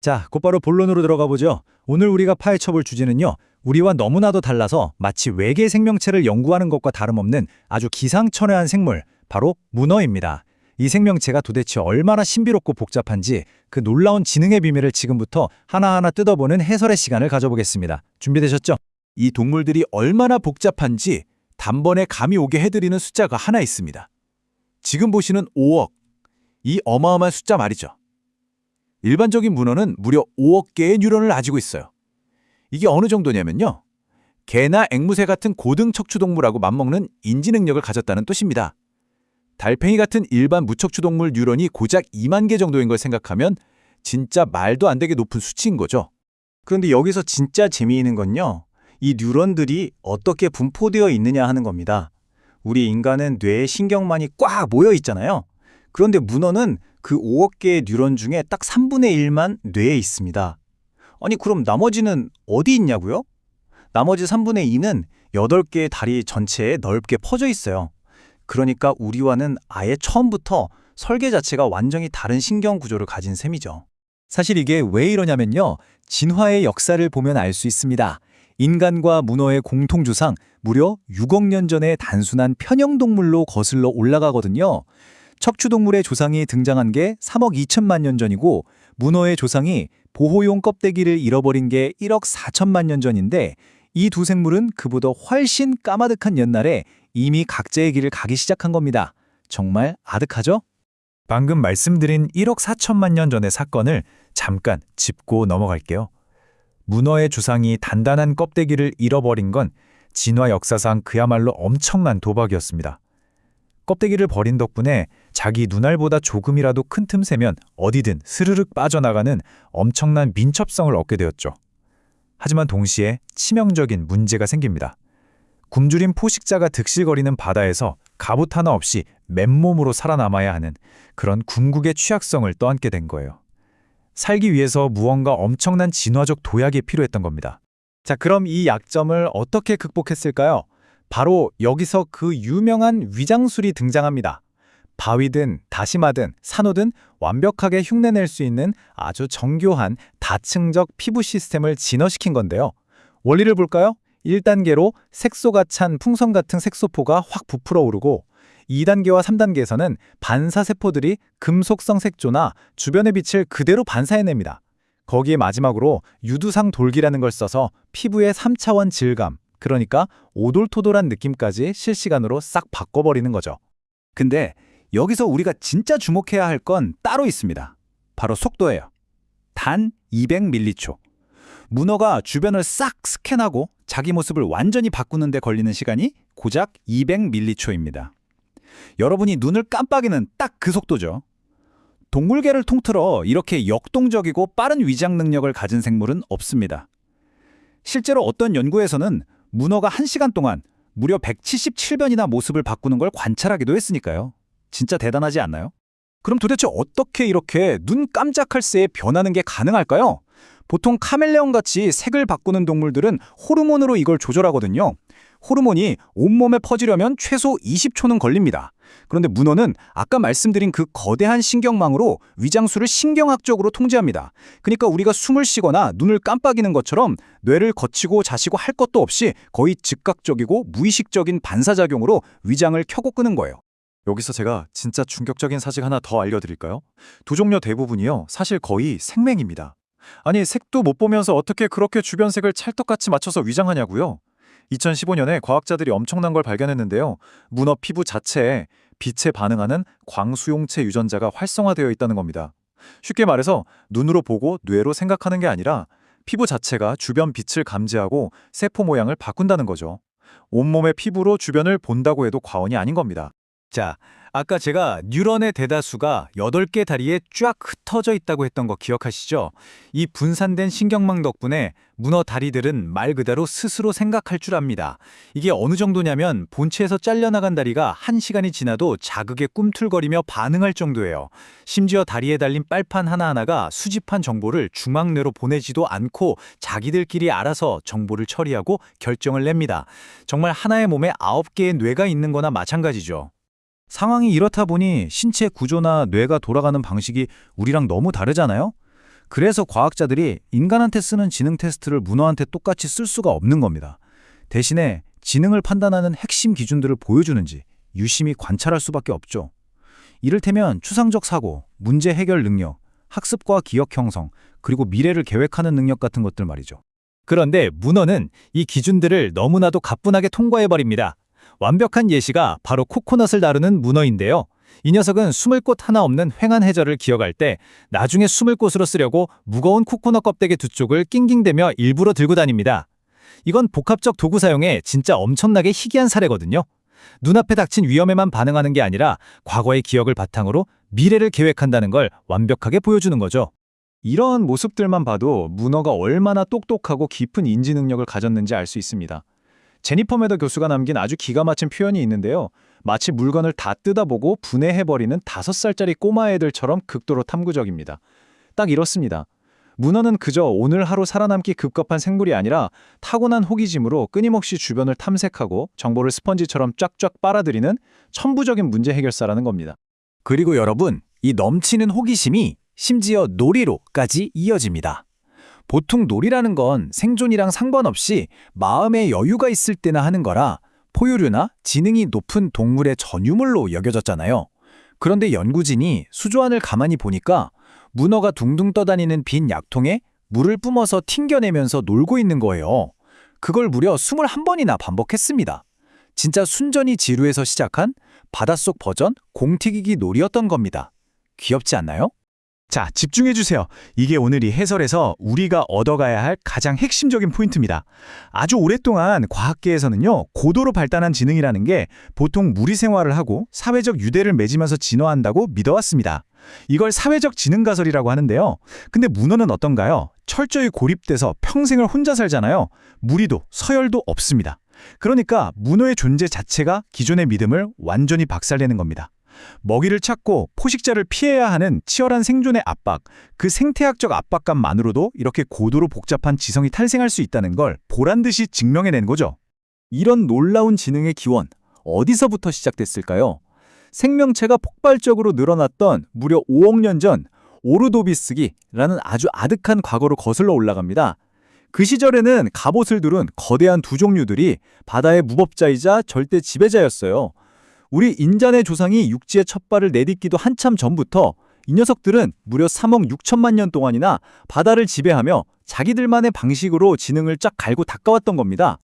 자, 곧바로 본론으로 들어가 보죠. 오늘 우리가 파헤쳐볼 주제는요. 우리와 너무나도 달라서 마치 외계 생명체를 연구하는 것과 다름없는 아주 기상천외한 생물, 바로 문어입니다. 이 생명체가 도대체 얼마나 신비롭고 복잡한지 그 놀라운 지능의 비밀을 지금부터 하나하나 뜯어보는 해설의 시간을 가져보겠습니다. 준비되셨죠? 이 동물들이 얼마나 복잡한지 단번에 감이 오게 해드리는 숫자가 하나 있습니다. 지금 보시는 5억, 이 어마어마한 숫자 말이죠. 일반적인 문어는 무려 5억 개의 뉴런을 가지고 있어요. 이게 어느 정도냐면요. 개나 앵무새 같은 고등 척추동물하고 맞먹는 인지 능력을 가졌다는 뜻입니다. 달팽이 같은 일반 무척추동물 뉴런이 고작 2만 개 정도인 걸 생각하면 진짜 말도 안 되게 높은 수치인 거죠. 그런데 여기서 진짜 재미있는 건요. 이 뉴런들이 어떻게 분포되어 있느냐 하는 겁니다. 우리 인간은 뇌에 신경만이 꽉 모여 있잖아요. 그런데 문어는 그 5억 개의 뉴런 중에 딱 3분의 1만 뇌에 있습니다. 아니 그럼 나머지는 어디 있냐고요? 나머지 3분의 2는 8개의 다리 전체에 넓게 퍼져 있어요. 그러니까 우리와는 아예 처음부터 설계 자체가 완전히 다른 신경 구조를 가진 셈이죠. 사실 이게 왜 이러냐면요. 진화의 역사를 보면 알 수 있습니다. 인간과 문어의 공통주상 무려 6억 년 전의 단순한 편형동물로 거슬러 올라가거든요. 척추동물의 조상이 등장한 게 3억 2천만 년 전이고 문어의 조상이 보호용 껍데기를 잃어버린 게 1억 4천만 년 전인데 이 두 생물은 그보다 훨씬 까마득한 옛날에 이미 각자의 길을 가기 시작한 겁니다. 정말 아득하죠? 방금 말씀드린 1억 4천만 년 전의 사건을 잠깐 짚고 넘어갈게요. 문어의 조상이 단단한 껍데기를 잃어버린 건 진화 역사상 그야말로 엄청난 도박이었습니다. 껍데기를 버린 덕분에 자기 눈알보다 조금이라도 큰 틈새면 어디든 스르륵 빠져나가는 엄청난 민첩성을 얻게 되었죠. 하지만 동시에 치명적인 문제가 생깁니다. 굶주린 포식자가 득실거리는 바다에서 갑옷 하나 없이 맨몸으로 살아남아야 하는 그런 궁극의 취약성을 떠안게 된 거예요. 살기 위해서 무언가 엄청난 진화적 도약이 필요했던 겁니다. 자, 그럼 이 약점을 어떻게 극복했을까요? 바로 여기서 그 유명한 위장술이 등장합니다. 바위든 다시마든 산호든 완벽하게 흉내낼 수 있는 아주 정교한 다층적 피부 시스템을 진화시킨 건데요. 원리를 볼까요? 1단계로 색소가 찬 풍선 같은 색소포가 확 부풀어 오르고 2단계와 3단계에서는 반사세포들이 금속성 색조나 주변의 빛을 그대로 반사해냅니다. 거기에 마지막으로 유두상 돌기라는 걸 써서 피부의 3차원 질감, 그러니까 오돌토돌한 느낌까지 실시간으로 싹 바꿔버리는 거죠. 근데 여기서 우리가 진짜 주목해야 할 건 따로 있습니다. 바로 속도예요. 단 200m초. 문어가 주변을 싹 스캔하고 자기 모습을 완전히 바꾸는 데 걸리는 시간이 고작 200m초입니다. 여러분이 눈을 깜빡이는 딱 그 속도죠. 동물계를 통틀어 이렇게 역동적이고 빠른 위장 능력을 가진 생물은 없습니다. 실제로 어떤 연구에서는 문어가 1시간 동안 무려 177변이나 모습을 바꾸는 걸 관찰하기도 했으니까요. 진짜 대단하지 않나요? 그럼 도대체 어떻게 이렇게 눈 깜짝할 새에 변하는 게 가능할까요? 보통 카멜레온같이 색을 바꾸는 동물들은 호르몬으로 이걸 조절하거든요. 호르몬이 온몸에 퍼지려면 최소 20초는 걸립니다. 그런데 문어는 아까 말씀드린 그 거대한 신경망으로 위장술을 신경학적으로 통제합니다. 그러니까 우리가 숨을 쉬거나 눈을 깜빡이는 것처럼 뇌를 거치고 자시고 할 것도 없이 거의 즉각적이고 무의식적인 반사작용으로 위장을 켜고 끄는 거예요. 여기서 제가 진짜 충격적인 사실 하나 더 알려드릴까요? 두종류 대부분이요, 사실 거의 생맹입니다. 아니, 색도 못 보면서 어떻게 그렇게 주변 색을 찰떡같이 맞춰서 위장하냐고요? 2015년에 과학자들이 엄청난 걸 발견했는데요. 문어 피부 자체에 빛에 반응하는 광수용체 유전자가 활성화되어 있다는 겁니다. 쉽게 말해서 눈으로 보고 뇌로 생각하는 게 아니라 피부 자체가 주변 빛을 감지하고 세포 모양을 바꾼다는 거죠. 온몸의 피부로 주변을 본다고 해도 과언이 아닌 겁니다. 자, 아까 제가 뉴런의 대다수가 8개 다리에 쫙 흩어져 있다고 했던 거 기억하시죠? 이 분산된 신경망 덕분에 문어 다리들은 말 그대로 스스로 생각할 줄 압니다. 이게 어느 정도냐면 본체에서 잘려나간 다리가 1시간이 지나도 자극에 꿈틀거리며 반응할 정도예요. 심지어 다리에 달린 빨판 하나하나가 수집한 정보를 중앙뇌로 보내지도 않고 자기들끼리 알아서 정보를 처리하고 결정을 냅니다. 정말 하나의 몸에 9개의 뇌가 있는 거나 마찬가지죠. 상황이 이렇다 보니 신체 구조나 뇌가 돌아가는 방식이 우리랑 너무 다르잖아요? 그래서 과학자들이 인간한테 쓰는 지능 테스트를 문어한테 똑같이 쓸 수가 없는 겁니다. 대신에 지능을 판단하는 핵심 기준들을 보여주는지 유심히 관찰할 수밖에 없죠. 이를테면 추상적 사고, 문제 해결 능력, 학습과 기억 형성, 그리고 미래를 계획하는 능력 같은 것들 말이죠. 그런데 문어는 이 기준들을 너무나도 가뿐하게 통과해버립니다. 완벽한 예시가 바로 코코넛을 다루는 문어인데요. 이 녀석은 숨을 곳 하나 없는 횡한 해저를 기억할 때 나중에 숨을 곳으로 쓰려고 무거운 코코넛 껍데기 두 쪽을 낑낑대며 일부러 들고 다닙니다. 이건 복합적 도구 사용에 진짜 엄청나게 희귀한 사례거든요. 눈앞에 닥친 위험에만 반응하는 게 아니라 과거의 기억을 바탕으로 미래를 계획한다는 걸 완벽하게 보여주는 거죠. 이런 모습들만 봐도 문어가 얼마나 똑똑하고 깊은 인지 능력을 가졌는지 알 수 있습니다. 제니퍼 매더 교수가 남긴 아주 기가 막힌 표현이 있는데요. 마치 물건을 다 뜯어보고 분해해버리는 5살짜리 꼬마애들처럼 극도로 탐구적입니다. 딱 이렇습니다. 문어는 그저 오늘 하루 살아남기 급급한 생물이 아니라 타고난 호기심으로 끊임없이 주변을 탐색하고 정보를 스펀지처럼 쫙쫙 빨아들이는 천부적인 문제 해결사라는 겁니다. 그리고 여러분, 이 넘치는 호기심이 심지어 놀이로까지 이어집니다. 보통 놀이라는 건 생존이랑 상관없이 마음의 여유가 있을 때나 하는 거라 포유류나 지능이 높은 동물의 전유물로 여겨졌잖아요. 그런데 연구진이 수조안을 가만히 보니까 문어가 둥둥 떠다니는 빈 약통에 물을 뿜어서 튕겨내면서 놀고 있는 거예요. 그걸 무려 21번이나 반복했습니다. 진짜 순전히 지루해서 시작한 바닷속 버전 공튀기기 놀이였던 겁니다. 귀엽지 않나요? 자, 집중해주세요. 이게 오늘 이 해설에서 우리가 얻어가야 할 가장 핵심적인 포인트입니다. 아주 오랫동안 과학계에서는요, 고도로 발달한 지능이라는 게 보통 무리 생활을 하고 사회적 유대를 맺으면서 진화한다고 믿어왔습니다. 이걸 사회적 지능 가설이라고 하는데요. 근데 문어는 어떤가요? 철저히 고립돼서 평생을 혼자 살잖아요. 무리도 서열도 없습니다. 그러니까 문어의 존재 자체가 기존의 믿음을 완전히 박살내는 겁니다. 먹이를 찾고 포식자를 피해야 하는 치열한 생존의 압박, 그 생태학적 압박감만으로도 이렇게 고도로 복잡한 지성이 탄생할 수 있다는 걸 보란듯이 증명해낸 거죠. 이런 놀라운 지능의 기원, 어디서부터 시작됐을까요? 생명체가 폭발적으로 늘어났던 무려 5억 년 전 오르도비스기라는 아주 아득한 과거로 거슬러 올라갑니다. 그 시절에는 갑옷을 두른 거대한 두 종류들이 바다의 무법자이자 절대 지배자였어요. 우리 인간의 조상이 육지에 첫 발을 내딛기도 한참 전부터 이 녀석들은 무려 3억 6천만 년 동안이나 바다를 지배하며 자기들만의 방식으로 지능을 쫙 갈고 닦아왔던 겁니다.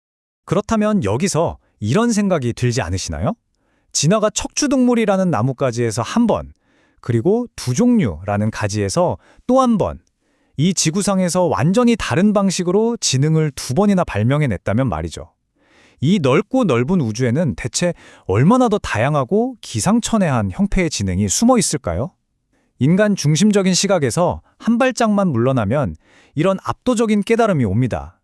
그렇다면 여기서 이런 생각이 들지 않으시나요? 진화가 척추동물이라는 나뭇가지에서 한 번, 그리고 두 종류라는 가지에서 또 한 번, 이 지구상에서 완전히 다른 방식으로 지능을 2번이나 발명해냈다면 말이죠. 이 넓고 넓은 우주에는 대체 얼마나 더 다양하고 기상천외한 형태의 지능이 숨어 있을까요? 인간 중심적인 시각에서 한 발짝만 물러나면 이런 압도적인 깨달음이 옵니다.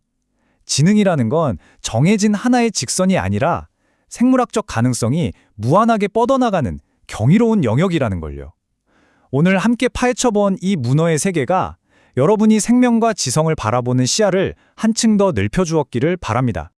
지능이라는 건 정해진 하나의 직선이 아니라 생물학적 가능성이 무한하게 뻗어나가는 경이로운 영역이라는 걸요. 오늘 함께 파헤쳐본 이 문어의 세계가 여러분이 생명과 지성을 바라보는 시야를 한층 더 넓혀주었기를 바랍니다.